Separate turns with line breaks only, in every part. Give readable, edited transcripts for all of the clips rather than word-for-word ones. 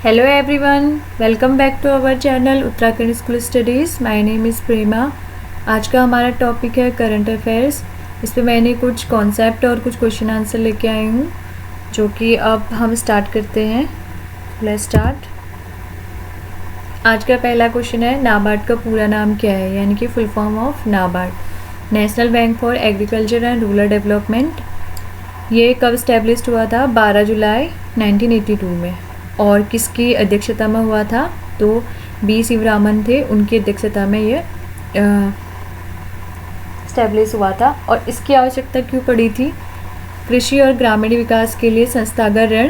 Hello everyone, welcome back to our channel Uttarakhand school studies. My name is Prema. आज का हमारा topic है current affairs. इस पे मैंने कुछ कॉन्सेप्ट और कुछ क्वेश्चन आंसर लेके आई हूँ, जो कि अब हम स्टार्ट करते हैं। Let's start. आज का पहला क्वेश्चन है, नाबार्ड का पूरा नाम क्या है, यानी कि full form of NABARD. National bank for agriculture and rural development. ये कब इस्टेब्लिश हुआ था? 12 जुलाई 1982 में। और किसकी अध्यक्षता में हुआ था? तो बी शिवरामन थे, उनकी अध्यक्षता में ये इस्टेब्लिश हुआ था। और इसकी आवश्यकता क्यों पड़ी थी? कृषि और ग्रामीण विकास के लिए संस्थागत ऋण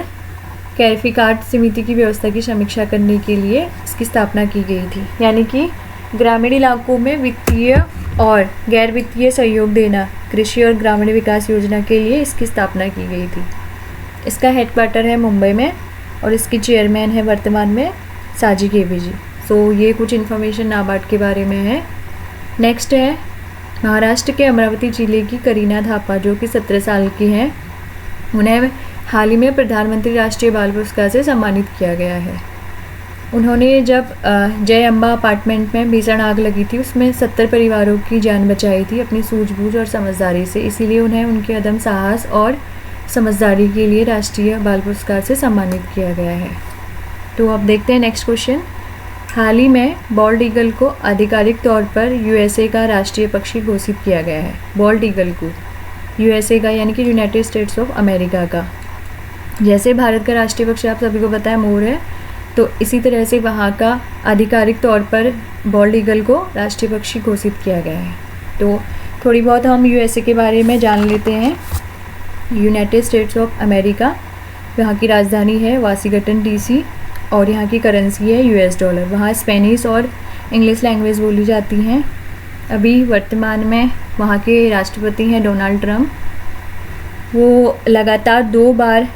कैरिफिकाट समिति की व्यवस्था की समीक्षा करने के लिए इसकी स्थापना की गई थी। यानी कि ग्रामीण इलाकों में वित्तीय और गैर वित्तीय सहयोग देना, कृषि और ग्रामीण विकास योजना के लिए इसकी स्थापना की गई थी। इसका हेडक्वार्टर है मुंबई में और इसकी चेयरमैन है वर्तमान में साजी केबी जी। सो ये कुछ इन्फॉर्मेशन नाबार्ड के बारे में है। नेक्स्ट है, महाराष्ट्र के अमरावती जिले की करीना थापा, जो कि 17 साल की हैं। उन्हें हाल ही में प्रधानमंत्री राष्ट्रीय बाल पुरस्कार से सम्मानित किया गया है। उन्होंने जब जय अम्बा अपार्टमेंट में भीषण आग लगी थी, उसमें 70 परिवारों की जान बचाई थी अपनी सूझबूझ और समझदारी से। इसीलिए उन्हें उनके अदम साहस और समझदारी के लिए राष्ट्रीय बाल पुरस्कार से सम्मानित किया गया है। तो अब देखते हैं नेक्स्ट क्वेश्चन। हाल ही में बॉल्ड ईगल को आधिकारिक तौर पर यूएसए का राष्ट्रीय पक्षी घोषित किया गया है। बॉल्ड ईगल को यूएसए का, यानी कि यूनाइटेड स्टेट्स ऑफ अमेरिका का। जैसे भारत का राष्ट्रीय पक्षी आप सभी को पता है मोर है, तो इसी तरह से वहाँ का आधिकारिक तौर पर बॉल्ड ईगल को राष्ट्रीय पक्षी घोषित किया गया है। तो थोड़ी बहुत हम यूएसए के बारे में जान लेते हैं। यूनाइटेड स्टेट्स ऑफ अमेरिका, यहाँ की राजधानी है वाशिंगटन डीसी और यहाँ की करेंसी है यूएस डॉलर। वहाँ स्पेनिश और इंग्लिश लैंग्वेज बोली जाती हैं। अभी वर्तमान में वहाँ के राष्ट्रपति हैं डोनाल्ड ट्रम्प। वो लगातार 2 बार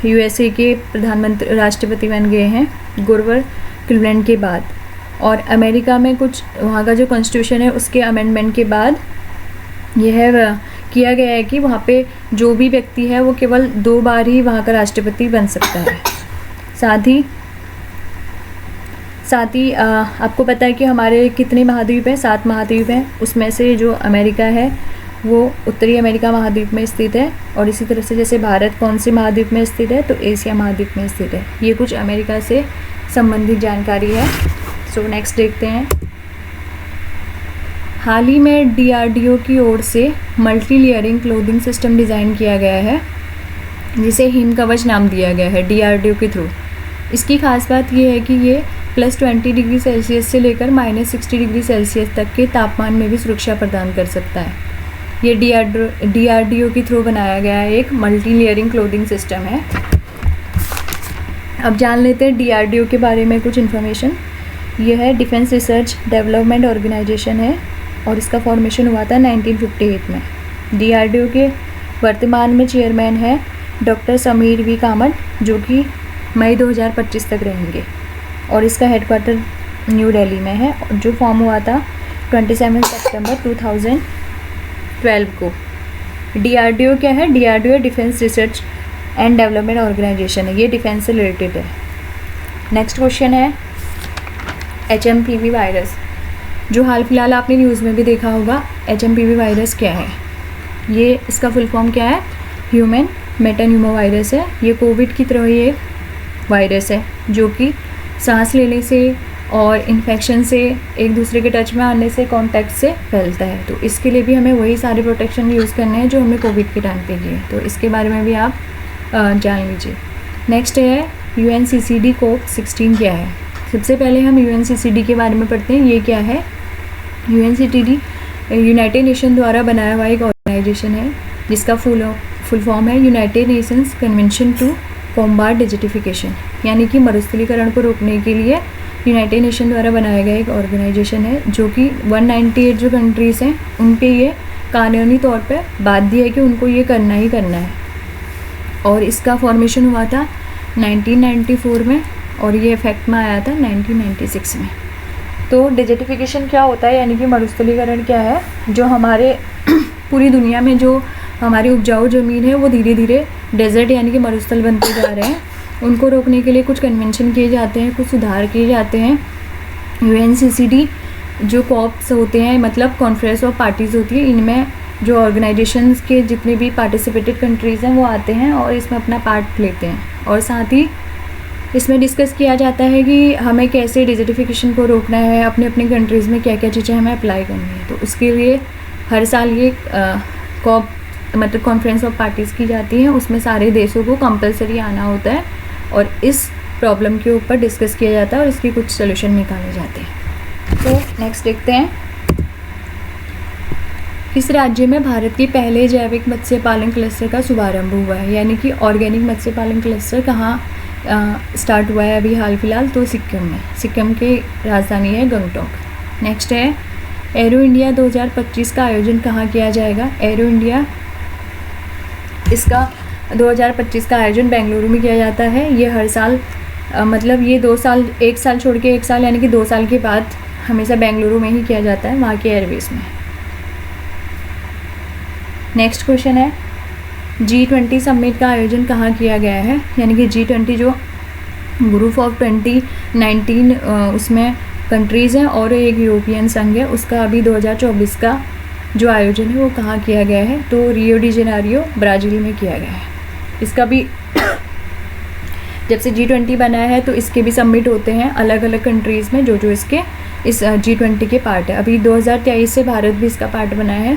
यूएसए के प्रधानमंत्री राष्ट्रपति बन गए हैं ग्रोवर क्लीवलैंड के बाद। और अमेरिका में कुछ वहाँ का जो कॉन्स्टिट्यूशन है उसके अमेंडमेंट के बाद यह किया गया है कि वहाँ पे जो भी व्यक्ति है वो केवल 2 बार ही वहाँ का राष्ट्रपति बन सकता है। साथ ही आपको पता है कि हमारे कितने महाद्वीप हैं? 7 महाद्वीप हैं। उसमें से जो अमेरिका है वो उत्तरी अमेरिका महाद्वीप में स्थित है। और इसी तरह से जैसे भारत कौन से महाद्वीप में स्थित है? तो एशिया महाद्वीप में स्थित है। ये कुछ अमेरिका से संबंधित जानकारी है। सो नेक्स्ट देखते हैं। हाल ही में डीआरडीओ की ओर से multi layering clothing system design किया गया है, जिसे हिम कवच नाम दिया गया है डीआरडीओ के थ्रू। इसकी खास बात यह है कि ये +20 डिग्री सेल्सियस से लेकर -60 डिग्री सेल्सियस तक के तापमान में भी सुरक्षा प्रदान कर सकता है। ये डीआरडीओ के थ्रू बनाया गया एक मल्टी लेयरिंग क्लोथिंग सिस्टम है। अब जान लेते हैं डीआरडीओ के बारे में कुछ इन्फॉर्मेशन। यह है डिफेंस रिसर्च डेवलपमेंट ऑर्गेनाइजेशन है और इसका फॉर्मेशन हुआ था 1958 में। डीआरडीओ के वर्तमान में चेयरमैन है डॉक्टर समीर वी कामत, जो कि मई 2025 तक रहेंगे। और इसका हेडक्वार्टर न्यू दिल्ली में है, जो फॉर्म हुआ था 27 सितंबर 2012 को। डीआरडीओ क्या है? DRDO defence research and development organisation है। ये डिफेंस से रिलेटेड है। नेक्स्ट क्वेश्चन है, HMPV वायरस, जो हाल फिलहाल आपने न्यूज़ में भी देखा होगा। HMPV वायरस क्या है? ये इसका फुल फॉर्म क्या है? ह्यूमन मेटान्यूमो वायरस है। ये कोविड की तरह ही एक वायरस है, जो कि सांस लेने से और इन्फेक्शन से, एक दूसरे के टच में आने से, कांटेक्ट से फैलता है। तो इसके लिए भी हमें वही सारे प्रोटेक्शन यूज़ करने हैं जो हमें कोविड के टाइम पे किए। तो इसके बारे में भी आप जान लीजिए। नेक्स्ट है UNCCD COP16 क्या है? सबसे पहले हम UNCCD के बारे में पढ़ते हैं। ये क्या है? UNCCD यूनाइटेड नेशन द्वारा बनाया हुआ एक ऑर्गेनाइजेशन है, जिसका फुल फॉर्म है United Nations Convention to Combat desertification, यानी कि मरुस्थलीकरण को रोकने के लिए यूनाइटेड नेशन द्वारा बनाया गया एक ऑर्गेनाइजेशन है, जो कि 198 जो कंट्रीज़ हैं उन पे ये कानूनी तौर पे बाध्य है कि उनको ये करना ही करना है। और इसका फॉर्मेशन हुआ था 1994 में और ये इफेक्ट में आया था 1996 में। तो डिजिटिफिकेशन क्या होता है, यानी कि मरुस्थलीकरण क्या है? जो हमारे पूरी दुनिया में जो हमारी उपजाऊ ज़मीन है वो धीरे धीरे डेजर्ट यानी कि मरुस्थल बनते जा रहे हैं। उनको रोकने के लिए कुछ कन्वेंशन किए जाते हैं, कुछ सुधार किए जाते हैं। UNCCD जो कॉप्स होते हैं, मतलब कॉन्फ्रेंस ऑफ पार्टीज़ होती है, इनमें जो ऑर्गेनाइजेशंस के जितने भी पार्टिसिपेटेड कंट्रीज़ हैं वो आते हैं और इसमें अपना पार्ट लेते हैं। और साथ ही इसमें डिस्कस किया जाता है कि हमें कैसे डिजर्टिफिकेशन को रोकना है, अपने अपने कंट्रीज़ में क्या क्या चीज़ें हमें अप्लाई करनी है। तो उसके लिए हर साल ये कॉप मतलब कॉन्फ्रेंस ऑफ पार्टीज़ की जाती है, उसमें सारे देशों को कंपलसरी आना होता है और इस प्रॉब्लम के ऊपर डिस्कस किया जाता है और इसके कुछ सोल्यूशन निकाले जाते हैं। तो नेक्स्ट देखते हैं, किस राज्य में भारत के पहले जैविक मत्स्य पालन क्लस्टर का शुभारंभ हुआ है, यानी कि ऑर्गेनिक मत्स्य पालन क्लस्टर कहाँ स्टार्ट हुआ है अभी हाल फिलहाल? तो सिक्किम में। सिक्किम की राजधानी है गंगटोक। नेक्स्ट है, एरो इंडिया 2025 का आयोजन कहाँ किया जाएगा? एरो इंडिया इसका 2025 का आयोजन बेंगलुरु में किया जाता है। ये हर साल मतलब ये 2 साल, 1 साल छोड़ के 1 साल, यानी कि 2 साल के बाद हमेशा बेंगलुरु में ही किया जाता है, वहाँ के एयरवेज में। नेक्स्ट क्वेश्चन है, G20 समिट का आयोजन कहाँ किया गया है? यानी कि G20 जो ग्रुप ऑफ 2019 उसमें कंट्रीज़ हैं और एक यूरोपियन संघ है, उसका अभी 2024 का जो आयोजन है वो कहाँ किया गया है? तो रियो डी जेनेरियो ब्राज़ील में किया गया है। इसका भी जब से G20 बना है तो इसके भी समिट होते हैं अलग अलग कंट्रीज़ में, जो जो इसके इस G20 के पार्ट है। अभी 2023 से भारत भी इसका पार्ट बना है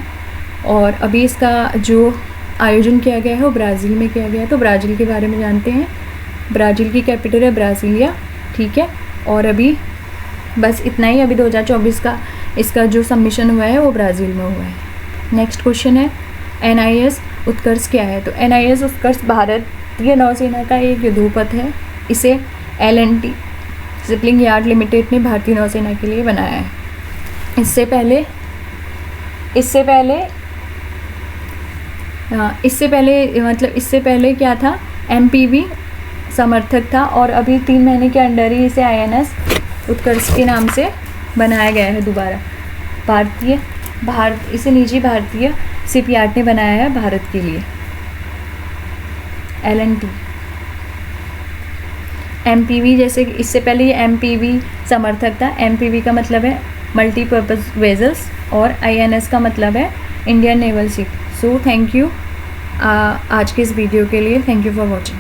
और अभी इसका जो आयोजन किया गया है वो ब्राज़ील में किया गया है। तो ब्राज़ील के बारे में जानते हैं, ब्राज़ील की कैपिटल है ब्राज़ीलिया, ठीक है। और अभी बस इतना ही, अभी 2024 का इसका जो सबमिशन हुआ है वो ब्राज़ील में हुआ है। नेक्स्ट क्वेश्चन है, NIS उत्कर्ष क्या है? तो NIS उत्कर्ष भारतीय नौसेना का एक युद्धोपथ है। इसे L&T शिपिंग यार्ड लिमिटेड ने भारतीय नौसेना के लिए बनाया है। इससे पहले क्या था? MPV समर्थक था और अभी 3 महीने के अंडर ही इसे INS उत्कर्ष के नाम से बनाया गया है दोबारा। इसे निजी भारतीय शिपयार्ड ने बनाया है भारत के लिए। L&T MPV, जैसे इससे पहले ये MPV समर्थक था। MPV का मतलब है मल्टीपर्पज़ वेजल्स और INS का मतलब है Indian naval ship. So thank you आज के इस वीडियो के लिए। Thank you for watching.